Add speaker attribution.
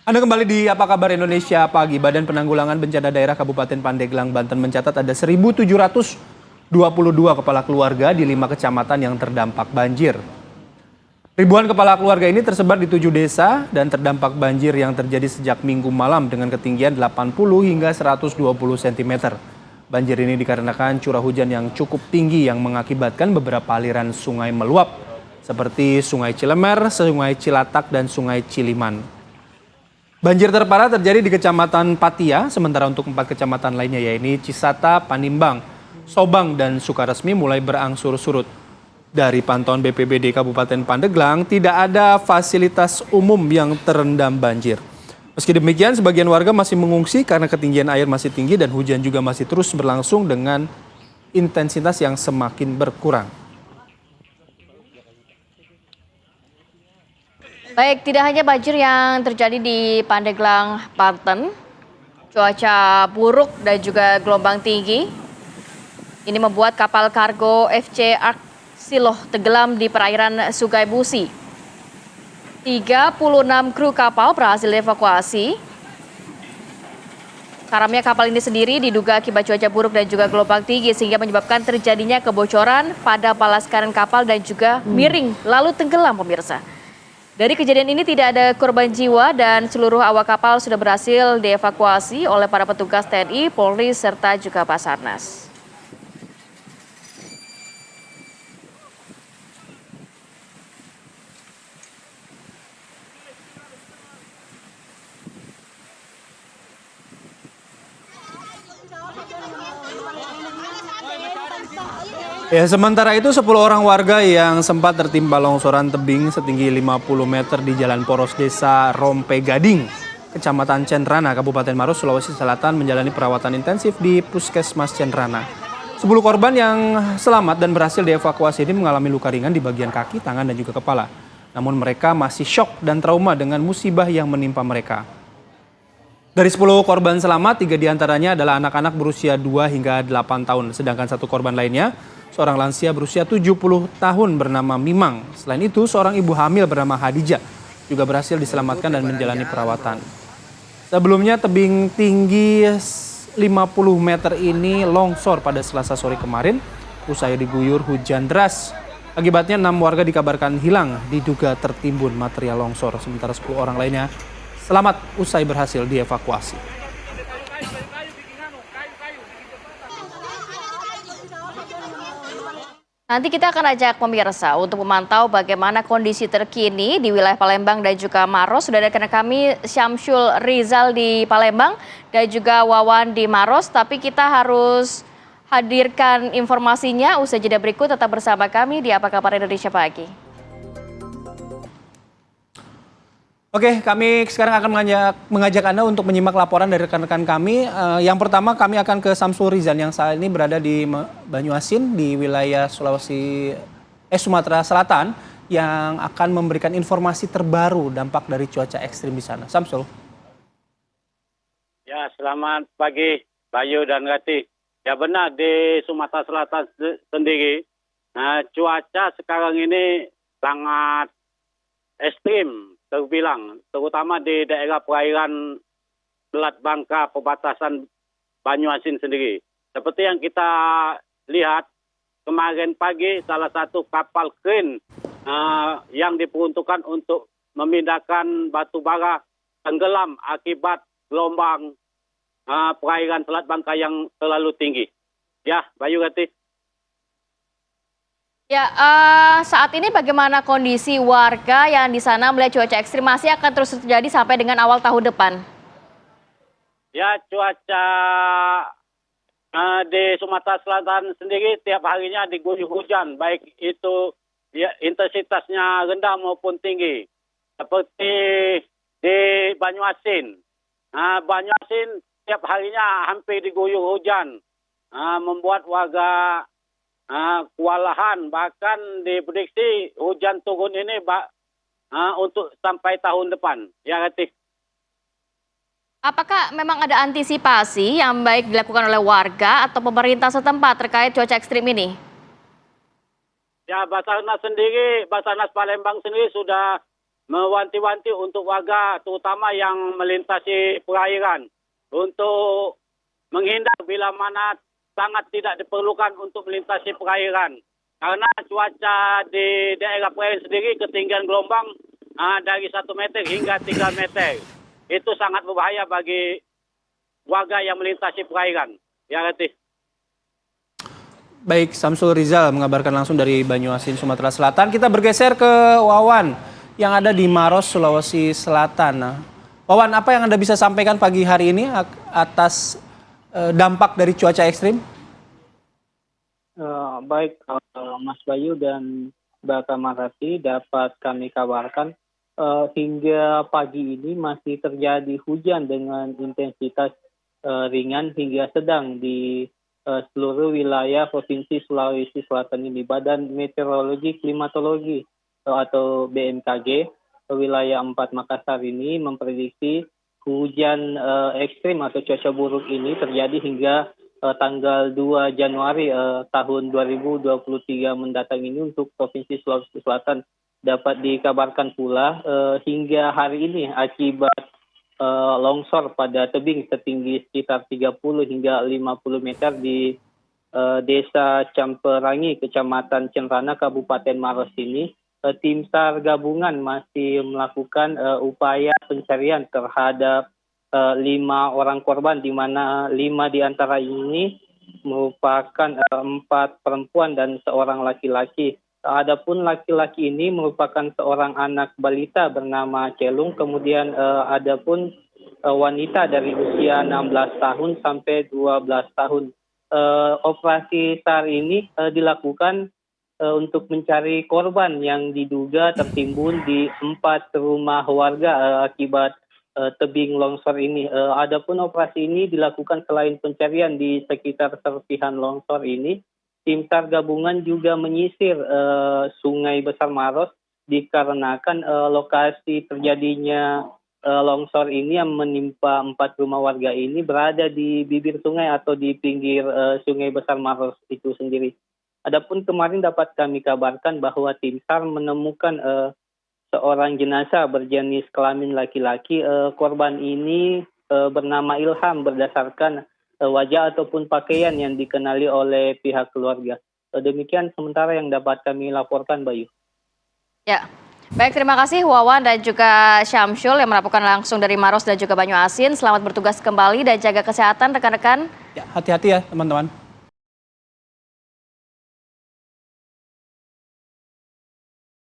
Speaker 1: Anda kembali di Apa Kabar Indonesia Pagi. Badan Penanggulangan Bencana Daerah Kabupaten Pandeglang, Banten mencatat ada 1.722 kepala keluarga di 5 kecamatan yang terdampak banjir. Ribuan kepala keluarga ini tersebar di 7 desa dan terdampak banjir yang terjadi sejak Minggu malam dengan ketinggian 80 hingga 120 cm. Banjir ini dikarenakan curah hujan yang cukup tinggi yang mengakibatkan beberapa aliran sungai meluap, seperti Sungai Cilemer, Sungai Cilatak, dan Sungai Ciliman. Banjir terparah terjadi di Kecamatan Patia, sementara untuk 4 kecamatan lainnya yaitu Cisata, Panimbang, Sobang, dan Sukaresmi mulai berangsur surut. Dari pantauan BPBD Kabupaten Pandeglang, tidak ada fasilitas umum yang terendam banjir. Meski demikian, sebagian warga masih mengungsi karena ketinggian air masih tinggi dan hujan juga masih terus berlangsung dengan intensitas yang semakin berkurang.
Speaker 2: Baik, tidak hanya banjir yang terjadi di Pandeglang, Banten, cuaca buruk dan juga gelombang tinggi. Ini membuat kapal kargo FC Ark Siloh tenggelam di perairan Sungai Musi. 36 kru kapal berhasil dievakuasi. Karamnya kapal ini sendiri diduga akibat cuaca buruk dan juga gelombang tinggi sehingga menyebabkan terjadinya kebocoran pada balas kanan kapal dan juga miring lalu tenggelam, pemirsa. Dari kejadian ini tidak ada korban jiwa dan seluruh awak kapal sudah berhasil dievakuasi oleh para petugas TNI, Polri, serta juga Basarnas.
Speaker 1: Ya, sementara itu 10 orang warga yang sempat tertimpa longsoran tebing setinggi 50 meter di Jalan Poros Desa Rompe Gading, Kecamatan Cenrana, Kabupaten Maros, Sulawesi Selatan menjalani perawatan intensif di Puskesmas Cenrana. 10 korban yang selamat dan berhasil dievakuasi ini mengalami luka ringan di bagian kaki, tangan, dan juga kepala. Namun mereka masih syok dan trauma dengan musibah yang menimpa mereka. Dari 10 korban selamat, 3 diantaranya adalah anak-anak berusia 2 hingga 8 tahun. Sedangkan 1 korban lainnya, seorang lansia berusia 70 tahun bernama Mimang. Selain itu, seorang ibu hamil bernama Hadijah juga berhasil diselamatkan dan menjalani perawatan. Sebelumnya, tebing tinggi 50 meter ini longsor pada Selasa sore kemarin, usai diguyur hujan deras. Akibatnya 6 warga dikabarkan hilang, diduga tertimbun material longsor. Sementara 10 orang lainnya selamat usai berhasil dievakuasi.
Speaker 2: Nanti kita akan ajak pemirsa untuk memantau bagaimana kondisi terkini di wilayah Palembang dan juga Maros. Sudah ada rekan kami Syamsul Rizal di Palembang dan juga Wawan di Maros. Tapi kita harus hadirkan informasinya usai jeda berikut. Tetap bersama kami di Apa Kabar Indonesia Pagi.
Speaker 1: Oke, kami sekarang akan mengajak Anda untuk menyimak laporan dari rekan-rekan kami. Yang pertama kami akan ke Syamsul Rizal yang saat ini berada di Banyuasin di wilayah Sumatera Selatan yang akan memberikan informasi terbaru dampak dari cuaca ekstrim di sana. Syamsul.
Speaker 3: Ya, selamat pagi Bayu dan Gati. Ya benar, di Sumatera Selatan sendiri, cuaca sekarang ini sangat ekstrim terbilang, terutama di daerah perairan Selat Bangka, perbatasan Banyuasin sendiri. Seperti yang kita lihat kemarin pagi, salah satu kapal kren yang diperuntukkan untuk memindahkan batu bara tenggelam akibat gelombang perairan Selat Bangka yang terlalu tinggi. Ya, Bayu Gati.
Speaker 2: Ya, saat ini bagaimana kondisi warga yang di sana melihat cuaca ekstrim masih akan terus terjadi sampai dengan awal tahun depan?
Speaker 3: Ya, cuaca di Sumatera Selatan sendiri tiap harinya diguyur hujan, baik itu ya, intensitasnya rendah maupun tinggi. Seperti di Banyuasin. Banyuasin tiap harinya hampir diguyur hujan, membuat warga kewalahan. Bahkan diprediksi hujan turun ini untuk sampai tahun depan. Ya, Ratih.
Speaker 2: Apakah memang ada antisipasi yang baik dilakukan oleh warga atau pemerintah setempat terkait cuaca ekstrim ini?
Speaker 3: Ya, Basarnas Palembang sendiri sudah mewanti-wanti untuk warga terutama yang melintasi perairan untuk menghindar bila mana sangat tidak diperlukan untuk melintasi perairan. Karena cuaca di daerah perairan sendiri ketinggian gelombang dari 1 meter hingga 3 meter. Itu sangat berbahaya bagi warga yang melintasi perairan. Ya, Ratih.
Speaker 1: Baik, Samsul Rizal mengabarkan langsung dari Banyuasin, Sumatera Selatan. Kita bergeser ke Wawan yang ada di Maros, Sulawesi Selatan. Nah, Wawan, apa yang Anda bisa sampaikan pagi hari ini atas dampak dari cuaca ekstrim?
Speaker 4: Baik, Mas Bayu dan Mbak Kamarati, dapat kami kabarkan hingga pagi ini masih terjadi hujan dengan intensitas ringan hingga sedang di seluruh wilayah Provinsi Sulawesi Selatan ini. Badan Meteorologi Klimatologi atau BMKG wilayah 4 Makassar ini memprediksi hujan ekstrim atau cuaca buruk ini terjadi hingga tanggal 2 Januari tahun 2023 mendatang ini untuk Provinsi Sulawesi Selatan. Dapat dikabarkan pula hingga hari ini akibat longsor pada tebing setinggi sekitar 30 hingga 50 meter di Desa Camperangi, Kecamatan Cenrana, Kabupaten Maros ini, tim SAR gabungan masih melakukan upaya pencarian terhadap 5 orang korban, di mana 5 di antara ini merupakan 4 perempuan dan seorang laki-laki. Adapun laki-laki ini merupakan seorang anak balita bernama Celung, kemudian adapun wanita dari usia 16 tahun sampai 12 tahun. Operasi SAR ini dilakukan untuk mencari korban yang diduga tertimbun di 4 rumah warga akibat tebing longsor ini. Adapun operasi ini dilakukan selain pencarian di sekitar serpihan longsor ini, tim SAR gabungan juga menyisir Sungai Besar Maros dikarenakan lokasi terjadinya longsor ini yang menimpa 4 rumah warga ini berada di bibir sungai atau di pinggir Sungai Besar Maros itu sendiri. Adapun kemarin dapat kami kabarkan bahwa tim SAR menemukan seorang jenazah berjenis kelamin laki-laki. Korban ini bernama Ilham berdasarkan wajah ataupun pakaian yang dikenali oleh pihak keluarga. Demikian sementara yang dapat kami laporkan, Bayu.
Speaker 2: Ya, baik, terima kasih Wawan dan juga Syamsul yang melaporkan langsung dari Maros dan juga Banyuasin. Selamat bertugas kembali dan jaga kesehatan rekan-rekan.
Speaker 1: Ya, hati-hati ya teman-teman.